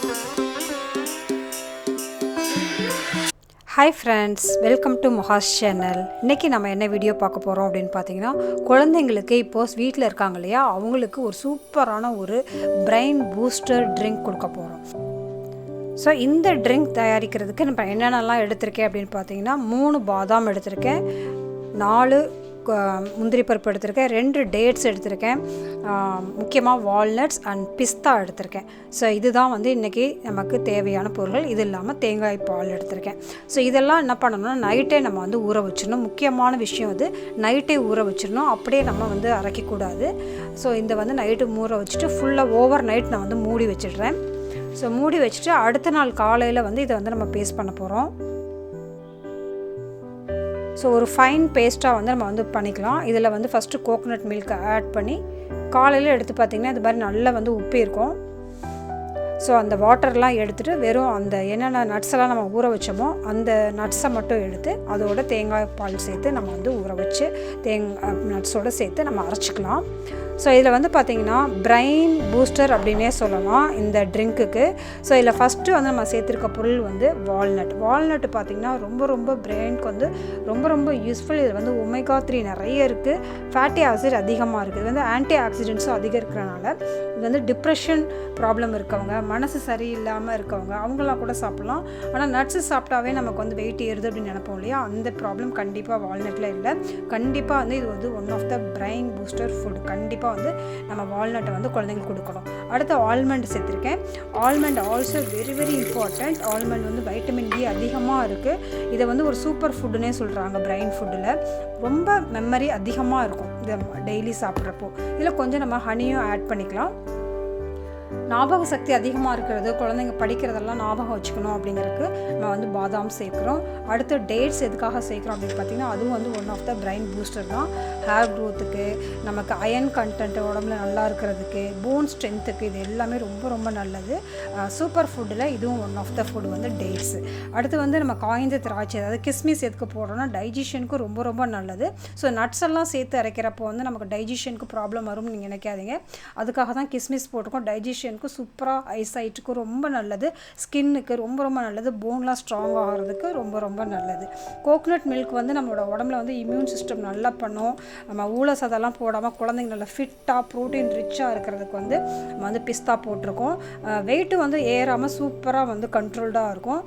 Hi friends, welcome to MAHA's channel. இன்னைக்கு நம்ம என்ன வீடியோ பார்க்க போறோம் அப்படினு பாத்தீங்கன்னா குழந்தைகளுக்கு இப்போ வீட்ல இருக்காங்க இல்லையா அவங்களுக்கு ஒரு சூப்பரான ஒரு பிரைன் பூஸ்டர் ட்ரிங்க் கொடுக்க போறோம். ஸோ இந்த ட்ரிங்க் தயாரிக்கிறதுக்கு நம்ம என்னென்னலாம் எடுத்திருக்கேன் அப்படின்னு பார்த்தீங்கன்னா 3 பாதாம் எடுத்திருக்கேன், 4 முந்திரி பருப்பு எடுத்திருக்கேன், 2 டேட்ஸ் எடுத்திருக்கேன், முக்கியமாக வால்நட்ஸ் அண்ட் பிஸ்தா எடுத்திருக்கேன். ஸோ இதுதான் இன்றைக்கி நமக்கு தேவையான பொருட்கள். இது இல்லாமல் தேங்காய் பால் எடுத்திருக்கேன். ஸோ இதெல்லாம் என்ன பண்ணணும்னா நைட்டே நம்ம ஊற வச்சிடணும். முக்கியமான விஷயம் நைட்டே ஊற வச்சிடணும், அப்படியே நம்ம அரைக்கக்கூடாது. ஸோ இந்த நைட்டு ஊற வச்சுட்டு ஃபுல்லாக ஓவர் நைட் நான் மூடி வச்சிடுறேன். ஸோ மூடி வச்சுட்டு அடுத்த நாள் காலையில் இதை நம்ம பேஸ்ட் பண்ண போகிறோம். ஸோ ஒரு ஃபைன் பேஸ்ட்டாக நம்ம பண்ணிக்கலாம். இதில் ஃபஸ்ட்டு கோகோனட் மில்க் ஆட் பண்ணி காலையில் எடுத்து பார்த்திங்கன்னா இது மாதிரி நல்லா உப்பு இருக்கும். ஸோ அந்த வாட்டர்லாம் எடுத்துகிட்டு வெறும் அந்த என்னென்ன நட்ஸெல்லாம் நம்ம ஊற வச்சோமோ அந்த நட்ஸை மட்டும் எடுத்து அதோட தேங்காய் பால் சேர்த்து நம்ம ஊற வச்சு நட்ஸோடு சேர்த்து நம்ம அரைச்சிக்கலாம். ஸோ இதில் பார்த்திங்கன்னா பிரைன் பூஸ்டர் அப்படின்னே சொல்லலாம் இந்த ட்ரிங்க்குக்கு. ஸோ இதில் ஃபஸ்ட்டு நம்ம சேர்த்துருக்க பொருள் வால்நட் பார்த்திங்கன்னா ரொம்ப பிரெயினுக்கு ரொம்ப யூஸ்ஃபுல். இது ஒமேகா 3 நிறைய இருக்குது, ஃபேட்டி ஆசிட் அதிகமாக இருக்குது, இது ஆன்டி ஆக்சிடென்ட்ஸும் அதிகம் இருக்கிறனால இது டிப்ரெஷன் ப்ராப்ளம் இருக்கவங்க, மனசு சரியில்லாமல் இருக்கவங்க அவங்களாம் கூட சாப்பிட்லாம். ஆனால் நட்ஸு சாப்பிட்டாவே நமக்கு வெயிட் ஏறுது அப்படின்னு நினைப்போம் இல்லையா, அந்த ப்ராப்ளம் கண்டிப்பாக வால்நட்டில் இல்லை. கண்டிப்பாக இது one of the brain booster food. கண்டிப்பாக நம்ம வால்நட்டை குழந்தைங்களுக்கு கொடுக்கணும். அடுத்து ஆல்மண்ட் சேர்த்துருக்கேன். Almond also very important. Almond vitamin D அதிகமாக இருக்குது. இதை ஒரு சூப்பர் ஃபுட்டுன்னே சொல்கிறாங்க. பிரைன் ஃபுட்டில் ரொம்ப மெமரி அதிகமாக இருக்கும் இதை டெய்லி சாப்பிட்றப்போ. இதில் கொஞ்சம் நம்ம ஹனியும் ஆட் பண்ணிக்கலாம். ஞாபக சக்தி அதிகமாக இருக்கிறது, குழந்தைங்க படிக்கிறதெல்லாம் ஞாபகம் வச்சுக்கணும் அப்படிங்கிறதுக்கு நம்ம பாதாம் சேர்க்குறோம். அடுத்து டேட்ஸ் எதுக்காக சேர்க்குறோம் அப்படின்னு பார்த்திங்கன்னா அதுவும் one of the brain booster தான். ஹேர் க்ரோத்துக்கு, நமக்கு அயன் கண்டென்ட் உடம்புல நல்லா இருக்கிறதுக்கு, போன் ஸ்ட்ரென்த்துக்கு இது எல்லாமே ரொம்ப நல்லது. சூப்பர் ஃபுட்டில் இதுவும் one of the food dates. அடுத்து நம்ம காய்ந்த திராட்சை, அதாவது கிஸ்மிஸ் எதுக்கு போடுறோன்னா டைஜஷனுக்கு ரொம்ப நல்லது. ஸோ நட்ஸ் எல்லாம் சேர்த்து அரைக்கிறப்போ நமக்கு டைஜஷனுக்கு ப்ராப்ளம் வரும்னு நீங்கள் நினைக்காதீங்க. அதுக்காக தான் கிஸ்மிஸ் போட்டுக்கோம். டைஜஷனுக்கு சூப்பராக, ஐசைட்டுக்கு ரொம்ப நல்லது, ஸ்கின்னுக்கு ரொம்ப நல்லது, போன்லாம் ஸ்ட்ராங் ஆகிறதுக்கு ரொம்ப நல்லது. கோகோனட் மில்க் நம்மளோட உடம்புல இம்யூன் சிஸ்டம் நல்லா பண்ணும். நம்ம ஊழ சதெல்லாம் போடாமல் குழந்தைங்க நல்லா ஃபிட்டாக ப்ரோட்டீன் ரிச்சாக இருக்கிறதுக்கு நம்ம பிஸ்தா போட்டிருக்கோம். வெயிட்டு ஏறாமல் சூப்பராக கண்ட்ரோல்டாக இருக்கும்.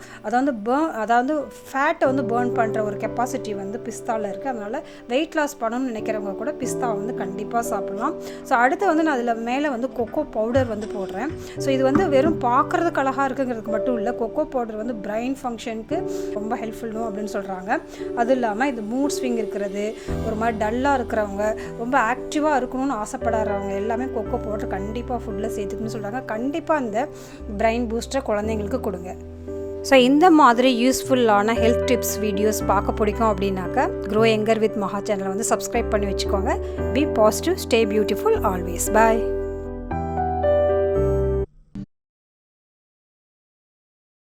அதாவது ஃபேட்டை பேர்ன் பண்ணுற ஒரு கெப்பாசிட்டி பிஸ்தாவில் இருக்குது. அதனால் வெயிட் லாஸ் பண்ணணும்னு நினைக்கிறவங்க கூட பிஸ்தா கண்டிப்பாக சாப்பிட்லாம். ஸோ அடுத்து நான் அதில் மேலே கொக்கோ பவுடர் போடுறேன். ஸோ இது வெறும் பார்க்குறதுக்கு அழகாக இருக்குங்கிறதுக்கு மட்டும் இல்லை, கொக்கோ பவுடர் பிரைன் ஃபங்க்ஷனுக்கு ரொம்ப ஹெல்ப்ஃபுல்லும் அப்படின்னு சொல்கிறாங்க. அதுவும் இல்லாமல் இது மூட் ஸ்விங் இருக்கிறது, ஒரு மாதிரி டல்லாக இருக்கிறவங்க, ரொம்ப ஆக்டிவாக இருக்கணும்னு ஆசைப்படுறவங்க எல்லாமே கொக்கோ பவுடர் கண்டிப்பாக ஃபுட்டில் சேர்த்துக்கணும்னு சொல்கிறாங்க. கண்டிப்பாக இந்த பிரைன் பூஸ்டரை குழந்தைங்களுக்கு கொடுங்க. ஸோ இந்த மாதிரி யூஸ்ஃபுல்லான ஹெல்த் டிப்ஸ் வீடியோஸ் பார்க்க பிடிக்கும் அப்படின்னாக்கா க்ரோ யங்கர் வித் மஹா சேனலை சப்ஸ்கிரைப் பண்ணி வச்சுக்கோங்க. Be positive, stay beautiful always. Bye.